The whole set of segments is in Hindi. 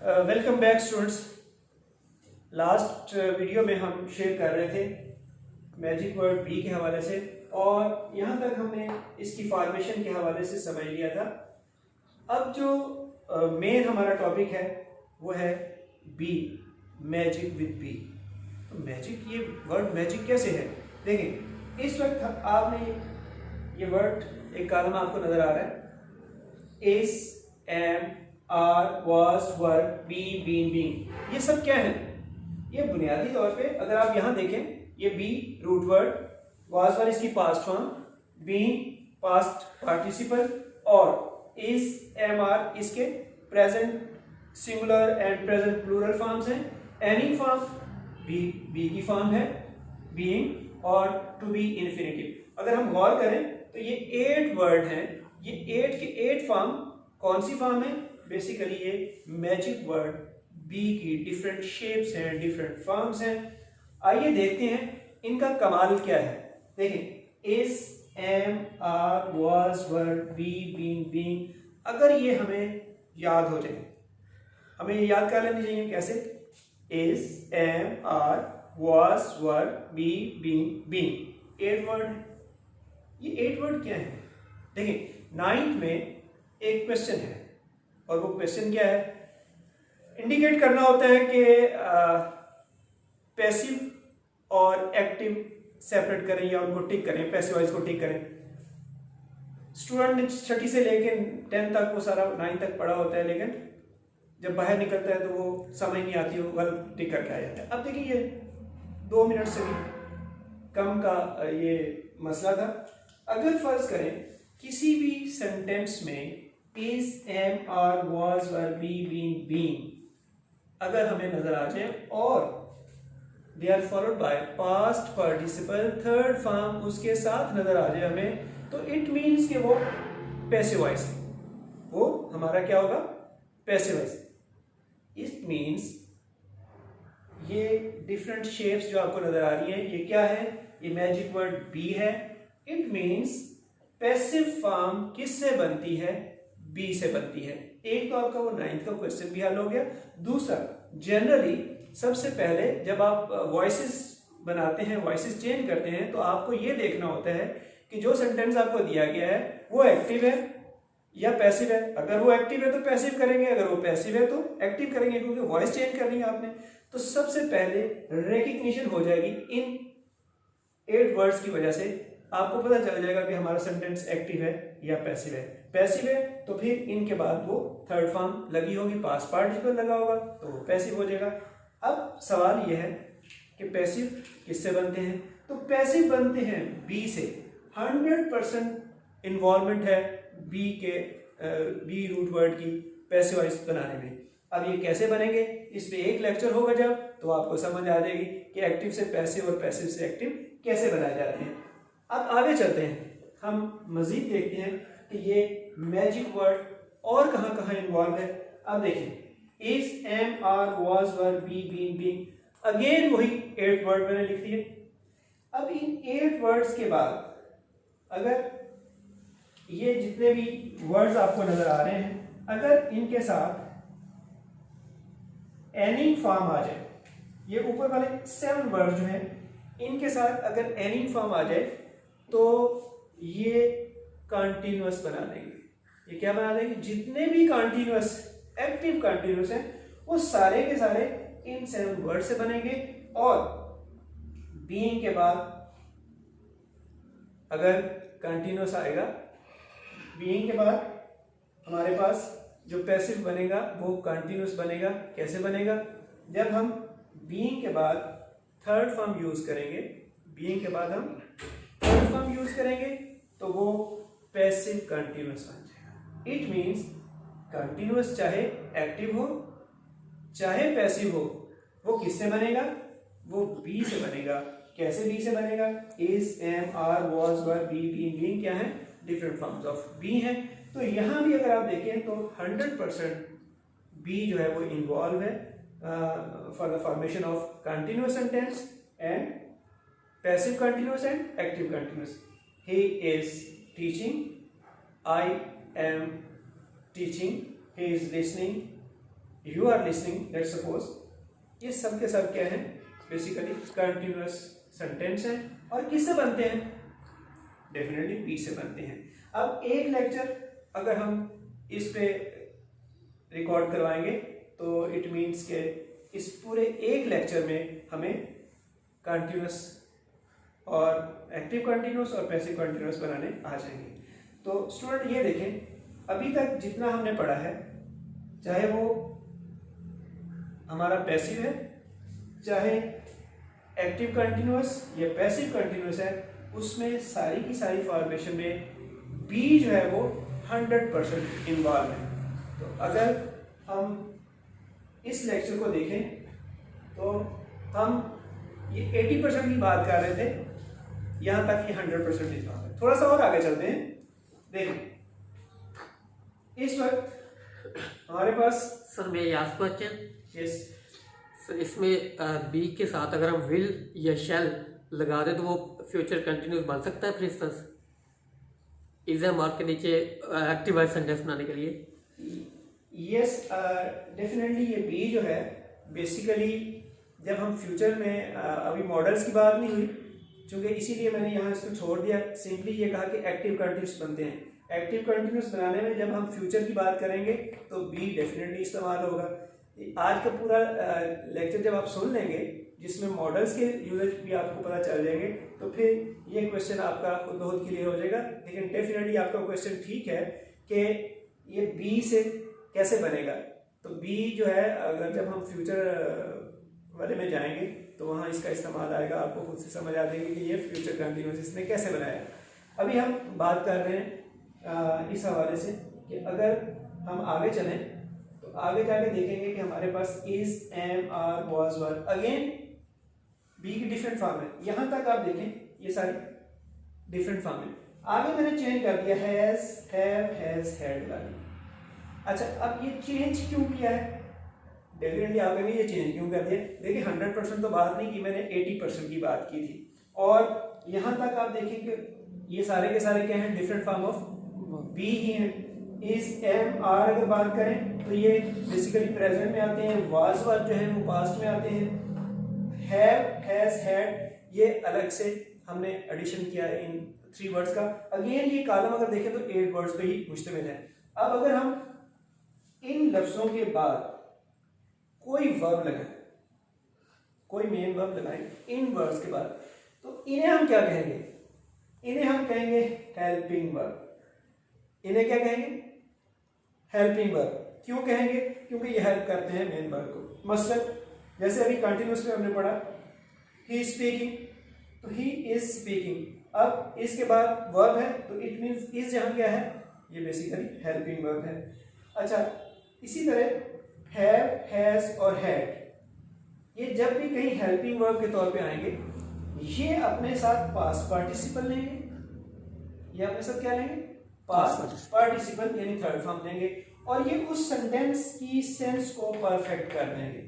Welcome back students. Last video में हम शेयर कर रहे थे मैजिक वर्ड बी के हवाले से और यहाँ तक हमने इसकी फॉर्मेशन के हवाले से समझ लिया था। अब जो मेन हमारा टॉपिक है वो है बी, मैजिक विद बी। तो मैजिक, ये वर्ड मैजिक कैसे है देखें। इस वक्त आपने ये वर्ड, एक कॉलम आपको नजर आ रहा है, is, am, are, was, were, be, been, being. ये सब क्या है? ये बुनियादी तौर पे अगर आप यहां देखें, ये be root word, was were इसकी past form, been past participle और इज, एम, आर इसके present singular and present plural forms हैं। एनी फॉर्म बी की फॉर्म है, बीइंग और टू बी इन्फिनिटिव। अगर हम गौर करें तो ये 8 वर्ड हैं। ये 8 के 8 फॉर्म कौन सी फॉर्म है? बेसिकली ये मैजिक वर्ड बी की डिफरेंट शेप्स हैं, डिफरेंट फॉर्म्स हैं। आइए देखते हैं इनका कमाल क्या है। देखें, is, am, are, was, were, be, been, being, अगर ये हमें याद हो जाए, हमें ये याद कर लेनी चाहिए। कैसे? Is, am, are, was, were, be, been, being, 8 word है। ये 8 वर्ड क्या है? देखिए, 9th में एक क्वेश्चन है और वो क्वेश्चन क्या है? इंडिकेट करना होता है कि पैसिव और एक्टिव सेपरेट करें या उनको टिक करें, पैसिव वॉइस को टिक करें। स्टूडेंट ने 6ठी से लेकर 10th तक वो सारा 9th तक पढ़ा होता है, लेकिन जब बाहर निकलता है तो वो समझ नहीं आती, वो गलत टिक करके आ जाता है। अब देखिए, ये 2 मिनट से भी कम का ये मसला था। अगर फर्ज करें किसी भी सेंटेंस में is, am, are, was, were, be, been, being अगर हमें नजर आ जाए और they are followed by past participle third form उसके साथ नजर आ जाए हमें, तो इट मीन्स कि वो पैसिव वॉइस है। वो हमारा क्या होगा? Passive voice. इट मीन्स ये डिफरेंट शेप्स जो आपको नजर आ रही हैं, ये क्या है? ये मैजिक वर्ड बी है। इट मीन्स पैसिव फॉर्म किससे बनती है? बी से बनती है। एक तो आपका वो 9th का क्वेश्चन भी हल हो गया। दूसरा, जनरली सबसे पहले जब आप वॉइसेस बनाते हैं, वॉइसेस चेंज करते हैं, तो आपको ये देखना होता है कि जो सेंटेंस आपको दिया गया है वो एक्टिव है या पैसिव है। अगर वो एक्टिव है तो पैसिव करेंगे, अगर वो पैसिव है तो एक्टिव करेंगे, क्योंकि वॉइस चेंज करनी है आपने। तो सबसे पहले रिकग्निशन हो जाएगी इन 8 वर्ड्स की वजह से। आपको पता चल जाएगा कि हमारा सेंटेंस एक्टिव है या पैसिव है। पैसिव है तो फिर इनके बाद वो थर्ड फॉर्म लगी होगी, पास्ट पार्टिसिपल लगा होगा तो वो पैसिव हो जाएगा। अब सवाल यह है कि पैसिव किससे बनते हैं? तो पैसिव बनते हैं बी से। 100% इन्वॉल्वमेंट है बी के बी रूट वर्ड की पैसिव वॉइस बनाने में। अब ये कैसे बनेंगे, इस पे एक लेक्चर होगा जब, तो आपको समझ आ जाएगी कि एक्टिव से पैसिव और पैसिव से एक्टिव कैसे बनाए जाते हैं। अब आगे चलते हैं, हम मजीद देखते हैं कि ये मैजिक वर्ड और कहाँ कहाँ इन्वॉल्व है। अब देखिए, is, am, are, was, were, be, been, being, again वही 8 वर्ड मैंने लिख दिए। अब इन 8 वर्ड्स के बाद अगर ये जितने भी वर्ड्स आपको नजर आ रहे हैं, अगर इनके साथ एनी फॉर्म आ जाए, ये ऊपर वाले 7 वर्ड जो हैं इनके साथ अगर एनी फॉर्म आ जाए तो ये कंटिन्यूअस बना देंगे। ये क्या बना देंगे? जितने भी कंटिन्यूअस एक्टिव कंटिन्यूअस हैं वो सारे के सारे इन 7 वर्ड से बनेंगे। और बीइंग के बाद अगर कंटिन्यूअस आएगा, बीइंग के बाद हमारे पास जो पैसिव बनेगा वो कंटिन्यूअस बनेगा। कैसे बनेगा? जब हम बीइंग के बाद थर्ड फॉर्म यूज करेंगे, बीइंग के बाद हम थर्ड फॉर्म यूज करेंगे तो वो पैसिव कंटिन्यूअस बन जाएगा। इट मींस कंटिन्यूअस चाहे एक्टिव हो चाहे पैसिव हो, वो किससे बनेगा? वो बी से बनेगा। कैसे बी से बनेगा? Is, am, are, was, were, be, been, being क्या है? डिफरेंट फॉर्म्स ऑफ बी हैं। तो यहां भी अगर आप देखें तो 100% बी जो है वो इन्वॉल्व है for the formation of continuous sentence and passive continuous and active continuous. He is teaching, I am teaching, he is listening, you are listening, let's suppose, ये सब के सब क्या है, बेसिकली कंटिन्यूअस सेंटेंस है। और किससे बनते हैं? डेफिनेटली बी से बनते हैं। अब एक लेक्चर अगर हम इस पे रिकॉर्ड करवाएंगे तो इट मीन्स के इस पूरे एक लेक्चर में हमें कंटिन्यूअस और एक्टिव कंटिन्यूअस और पैसिव कंटिन्यूअस बनाने आ जाएंगे। तो स्टूडेंट ये देखें, अभी तक जितना हमने पढ़ा है, चाहे वो हमारा पैसिव है, चाहे एक्टिव कंटिन्यूअस या पैसिव कंटिन्यूअस है, उसमें सारी की सारी फॉर्मेशन में बी जो है वो 100% इन्वॉल्व है। तो अगर हम इस लेक्चर को देखें तो हम ये 80% की बात कर रहे थे, यहाँ तक ये 100% इन्वॉल्व है। थोड़ा सा और आगे चलते हैं। देखें इस वक्त हमारे पास, सर मैं आस्क क्वेश्चन, यस सर इसमें बी के साथ अगर हम विल या शैल लगा दे तो वो फ्यूचर कंटिन्यूस बन सकता है। फॉर इंस्टेंस एग्जाम मार्क के नीचे एक्टिव वॉइस सेंटेंस बनाने के लिए। यस डेफिनेटली ये बी जो है बेसिकली जब हम फ्यूचर में अभी मॉडल्स की बात नहीं हुई, क्योंकि इसीलिए मैंने यहाँ इसको छोड़ दिया। सिंपली ये कहा कि एक्टिव कंटिन्यूस बनते हैं। एक्टिव कंटिन्यूस बनाने में जब हम फ्यूचर की बात करेंगे तो बी डेफिनेटली इस्तेमाल होगा। आज का पूरा लेक्चर जब आप सुन लेंगे जिसमें मॉडल्स के यूजेज भी आपको पता चल जाएंगे, तो फिर ये क्वेश्चन आपका खुद बहुत क्लियर हो जाएगा। लेकिन डेफिनेटली आपका क्वेश्चन ठीक है कि ये बी से कैसे बनेगा। तो बी जो है अगर जब हम फ्यूचर वाले में जाएंगे तो वहाँ इसका इस्तेमाल आएगा, आपको खुद से समझ आ जाएगी कि ये फ्यूचर कंटिन्यूस इसने कैसे बनाया। अभी हम बात कर रहे हैं इस हवाले से कि अगर हम आगे चलें तो आगे जाके देखेंगे कि हमारे पास is, am, are, was, were, again be की डिफरेंट फॉर्म है। यहाँ तक आप देखें ये सारी डिफरेंट फॉर्म है। आगे मैंने चेंज कर दिया हैज, हैव, हैज, हैड वाली। अच्छा, अब ये चेंज क्यों किया है? डेफिनेटली आप कहेंगे ये चेंज क्यों कर दिया? देखिए 100% तो बात नहीं की मैंने, 80% की बात की थी। और यहाँ तक आप देखिए कि ये सारे के सारे क्या हैं, डिफरेंट फॉर्म ऑफ बी ही हैं। इज, एम, आर अगर बात करें तो ये बेसिकली प्रेजेंट में आते हैं, वाज, वर जो है वो पास्ट में आते हैं, हैव, हैज, हैड ये अलग से हमने एडिशन किया है इन 3 वर्ड्स का। अगेन ये कॉलम अगर देखें तो 8 वर्ड्स पे ही मुश्तमिल है। अब अगर हम इन लफ्जों के बाद कोई वर्ब लगाएं, कोई मेन वर्ब लगाएं इन वर्ड्स के बाद, तो इन्हें हम क्या कहेंगे? इन्हें हम कहेंगे हेल्पिंग वर्ब। इन्हें क्या कहेंगे? Helping verb. क्यों कहेंगे? क्योंकि ये हेल्प करते हैं मेन वर्ब को। मसलन जैसे अभी कंटिन्यूस में हमने पढ़ा ही इज स्पीकिंग, तो ही इज स्पीकिंग। अब इसके बाद वर्ब है तो इट मींस इज यहाँ क्या है? ये बेसिकली हेल्पिंग वर्ब है। अच्छा, इसी तरह हैव, हैज और हैड ये जब भी कहीं हेल्पिंग वर्ब के तौर पे आएंगे, ये अपने साथ पास्ट पार्टिसिपल लेंगे। ये अपने साथ क्या लेंगे? पास्ट पार्टिसिपल यानी थर्ड फॉर्म लेंगे, और ये उस सेंटेंस की सेंस को परफेक्ट कर देंगे।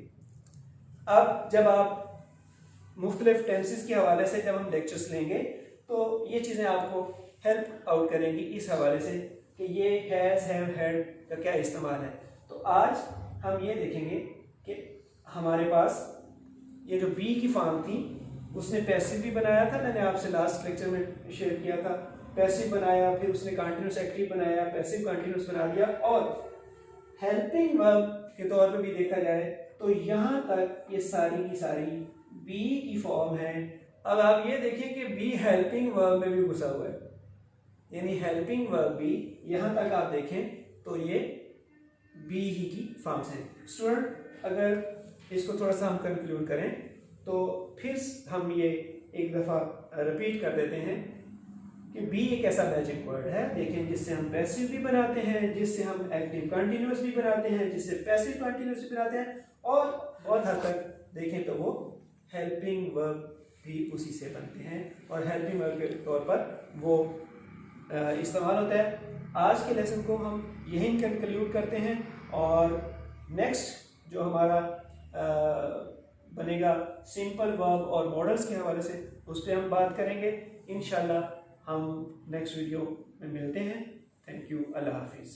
अब जब आप मुख्तलिफ टेंसेस के हवाले से जब हम लेक्चर्स लेंगे तो ये चीज़ें आपको हेल्प आउट करेंगी इस हवाले से कि ये हैज, हैव, हैड का क्या इस्तेमाल है। तो आज हम ये देखेंगे कि हमारे पास ये जो बी की फॉर्म थी उसने पैसिव भी बनाया था, मैंने आपसे लास्ट लेक्चर में शेयर किया था। पैसिव बनाया, फिर उसने कंटिन्यूस एक्टिव बनाया, पैसिव कंटिन्यूस बना दिया, और हेल्पिंग वर्ब के तौर पे भी देखा जाए तो यहाँ तक ये सारी की सारी बी की फॉर्म है। अब आप ये देखिए कि बी हेल्पिंग वर्ब में भी घुसा हुआ है, यानी हेल्पिंग वर्ब भी यहाँ तक आप देखें तो ये बी ही की फॉर्म्स हैं। स्टूडेंट अगर इसको थोड़ा सा हम कंक्लूड करें तो फिर हम ये एक दफ़ा रिपीट कर देते हैं कि बी एक ऐसा मैजिक वर्ड है, देखें, जिससे हम पैसिव भी बनाते हैं, जिससे हम एक्टिव कंटिन्यूस भी बनाते हैं, जिससे पैसिव कंटिन्यूस भी बनाते हैं, और बहुत हद तक देखें तो वो हेल्पिंग वर्ब भी उसी से बनते हैं और हेल्पिंग वर्ब के तौर पर वो इस्तेमाल होता है। आज के लेसन को हम यहीं कंक्लूड करते हैं, और नेक्स्ट जो हमारा बनेगा सिंपल वर्ब और मॉडल्स के हवाले से, उस पर हम बात करेंगे इंशाल्लाह। हम नेक्स्ट वीडियो में मिलते हैं। थैंक यू, अल्लाह हाफिज़।